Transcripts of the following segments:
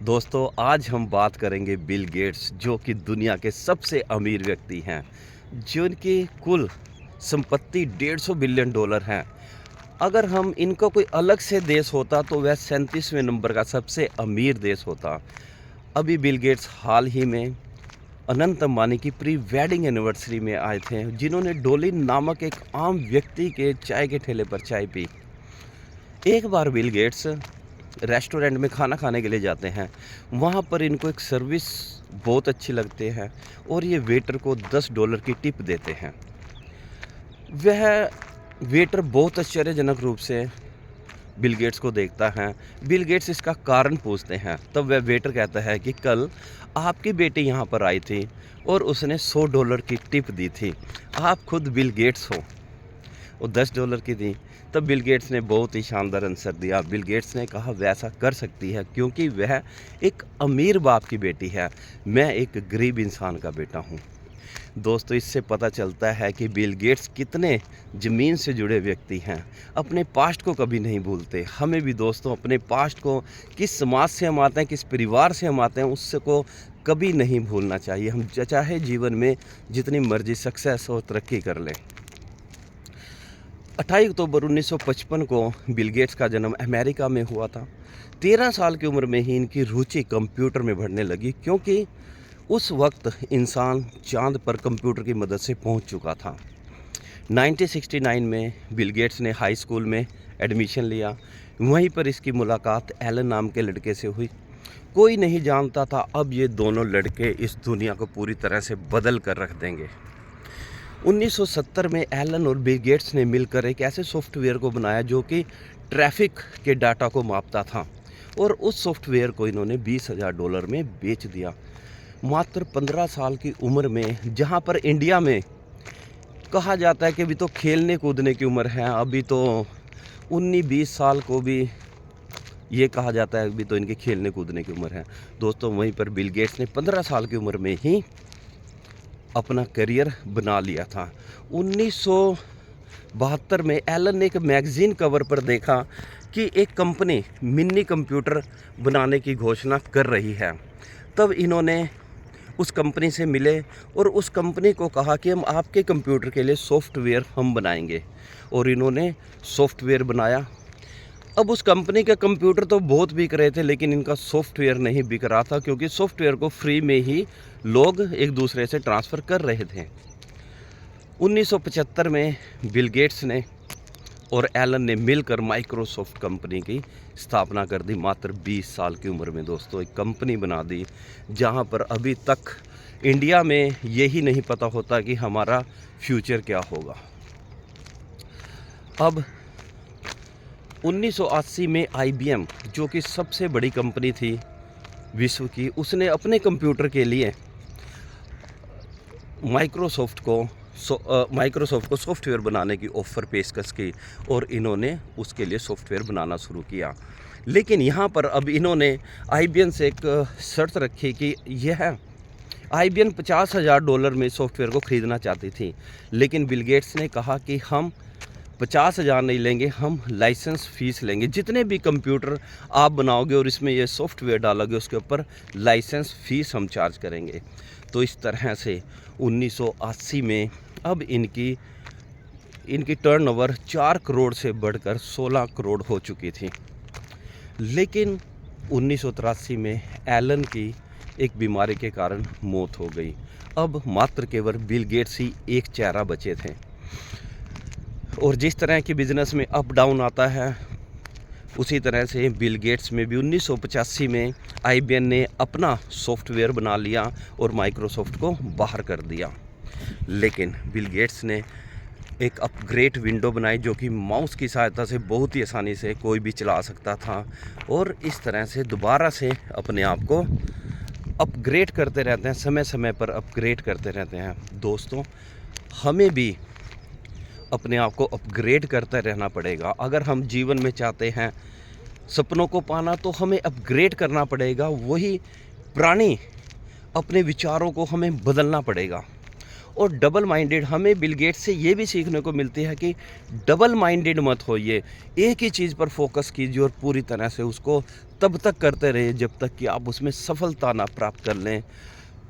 दोस्तों आज हम बात करेंगे बिल गेट्स जो कि दुनिया के सबसे अमीर व्यक्ति हैं, जिनकी कुल संपत्ति 150 बिलियन डॉलर हैं। अगर हम इनका कोई अलग से देश होता तो वह 37वें नंबर का सबसे अमीर देश होता। अभी बिल गेट्स हाल ही में अनंत अंबानी की प्री वेडिंग एनिवर्सरी में आए थे, जिन्होंने डोली नामक एक आम व्यक्ति के चाय के ठेले पर चाय पी। एक बार बिल गेट्स रेस्टोरेंट में खाना खाने के लिए जाते हैं। वहाँ पर इनको एक सर्विस बहुत अच्छी लगती है और ये वेटर को $10 की टिप देते हैं। वह वेटर बहुत आश्चर्यजनक रूप से बिल गेट्स को देखता है। बिल गेट्स इसका कारण पूछते हैं, तब वह वेटर कहता है कि कल आपकी बेटी यहाँ पर आई थी और उसने $100 की टिप दी थी। आप खुद बिल गेट्स हो। वो $10 की थी। तब बिल गेट्स ने बहुत ही शानदार आंसर दिया। बिल गेट्स ने कहा वैसा कर सकती है क्योंकि वह एक अमीर बाप की बेटी है, मैं एक गरीब इंसान का बेटा हूँ। दोस्तों इससे पता चलता है कि बिल गेट्स कितने ज़मीन से जुड़े व्यक्ति हैं, अपने पास्ट को कभी नहीं भूलते। हमें भी दोस्तों अपने पास्ट को, किस समाज से हम आते हैं, किस परिवार से हम आते हैं, उससे को कभी नहीं भूलना चाहिए। हम चाहे जीवन में जितनी मर्जी सक्सेस और तरक्की कर लें। 28 अक्टूबर 1955 को बिल गेट्स का जन्म अमेरिका में हुआ था। 13 साल की उम्र में ही इनकी रुचि कंप्यूटर में बढ़ने लगी, क्योंकि उस वक्त इंसान चांद पर कंप्यूटर की मदद से पहुंच चुका था। 1969 में बिल गेट्स ने हाई स्कूल में एडमिशन लिया। वहीं पर इसकी मुलाकात एलन नाम के लड़के से हुई। कोई नहीं जानता था अब ये दोनों लड़के इस दुनिया को पूरी तरह से बदल कर रख देंगे। 1970 में एलन और बिल गेट्स ने मिलकर एक ऐसे सॉफ्टवेयर को बनाया जो कि ट्रैफिक के डाटा को मापता था, और उस सॉफ्टवेयर को इन्होंने $20,000 में बेच दिया। मात्र 15 साल की उम्र में, जहां पर इंडिया में कहा जाता है कि अभी तो खेलने कूदने की उम्र है, अभी तो 19-20 साल को भी ये कहा जाता है अभी तो इनके खेलने कूदने की उम्र है। दोस्तों वहीं पर बिल गेट्स ने 15 साल की उम्र में ही अपना करियर बना लिया था। 1972 में एलन ने एक मैगज़ीन कवर पर देखा कि एक कंपनी मिनी कंप्यूटर बनाने की घोषणा कर रही है। तब इन्होंने उस कंपनी से मिले और उस कंपनी को कहा कि हम आपके कंप्यूटर के लिए सॉफ्टवेयर हम बनाएंगे, और इन्होंने सॉफ्टवेयर बनाया। अब उस कंपनी के कंप्यूटर तो बहुत बिक रहे थे, लेकिन इनका सॉफ्टवेयर नहीं बिक रहा था, क्योंकि सॉफ्टवेयर को फ्री में ही लोग एक दूसरे से ट्रांसफ़र कर रहे थे। 1975 में बिल गेट्स ने और एलन ने मिलकर माइक्रोसॉफ्ट कंपनी की स्थापना कर दी। मात्र 20 साल की उम्र में दोस्तों एक कंपनी बना दी, जहां पर अभी तक इंडिया में यही नहीं पता होता कि हमारा फ्यूचर क्या होगा। अब 1980 में IBM, जो कि सबसे बड़ी कंपनी थी विश्व की, उसने अपने कंप्यूटर के लिए माइक्रोसॉफ्ट को सॉफ्टवेयर बनाने की ऑफ़र पेशकश की, और इन्होंने उसके लिए सॉफ्टवेयर बनाना शुरू किया। लेकिन यहाँ पर अब इन्होंने IBM से एक शर्त रखी कि यह IBM $50,000 में सॉफ्टवेयर को ख़रीदना चाहती थी, लेकिन बिल गेट्स ने कहा कि हम 50,000 नहीं लेंगे, हम लाइसेंस फ़ीस लेंगे। जितने भी कंप्यूटर आप बनाओगे और इसमें ये सॉफ्टवेयर डालोगे, उसके ऊपर लाइसेंस फ़ीस हम चार्ज करेंगे। तो इस तरह से 1980 में अब इनकी टर्नओवर 4 करोड़ से बढ़कर 16 करोड़ हो चुकी थी। लेकिन 1983 में एलन की एक बीमारी के कारण मौत हो गई। अब मात्र केवल बिल गेट्स ही एक चेहरा बचे थे, और जिस तरह की बिज़नेस में अप डाउन आता है, उसी तरह से बिल गेट्स में भी 1985 में IBM ने अपना सॉफ्टवेयर बना लिया और माइक्रोसॉफ्ट को बाहर कर दिया। लेकिन बिल गेट्स ने एक अपग्रेड विंडो बनाई, जो कि माउस की सहायता से बहुत ही आसानी से कोई भी चला सकता था, और इस तरह से दोबारा से अपने आप को अपग्रेड करते रहते हैं, समय समय पर अपग्रेड करते रहते हैं। दोस्तों हमें भी अपने आप को अपग्रेड करते रहना पड़ेगा। अगर हम जीवन में चाहते हैं सपनों को पाना, तो हमें अपग्रेड करना पड़ेगा। वही पुरानी अपने विचारों को हमें बदलना पड़ेगा, और डबल माइंडेड, हमें बिल गेट्स से ये भी सीखने को मिलती है कि डबल माइंडेड मत होइए, एक ही चीज़ पर फोकस कीजिए और पूरी तरह से उसको तब तक करते रहिए जब तक कि आप उसमें सफलता ना प्राप्त कर लें।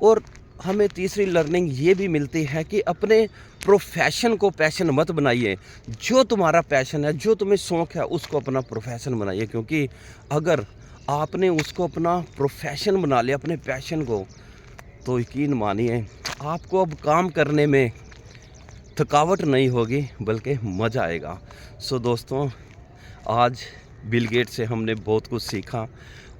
और हमें तीसरी लर्निंग ये भी मिलती है कि अपने प्रोफेशन को पैशन मत बनाइए। जो तुम्हारा पैशन है, जो तुम्हें शौक़ है, उसको अपना प्रोफेशन बनाइए, क्योंकि अगर आपने उसको अपना प्रोफेशन बना लिया, अपने पैशन को, तो यकीन मानिए आपको अब काम करने में थकावट नहीं होगी बल्कि मज़ा आएगा। सो दोस्तों, आज बिल गेट्स से हमने बहुत कुछ सीखा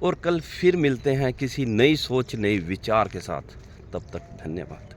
और कल फिर मिलते हैं किसी नई सोच, नई विचार के साथ। तब तक धन्यवाद।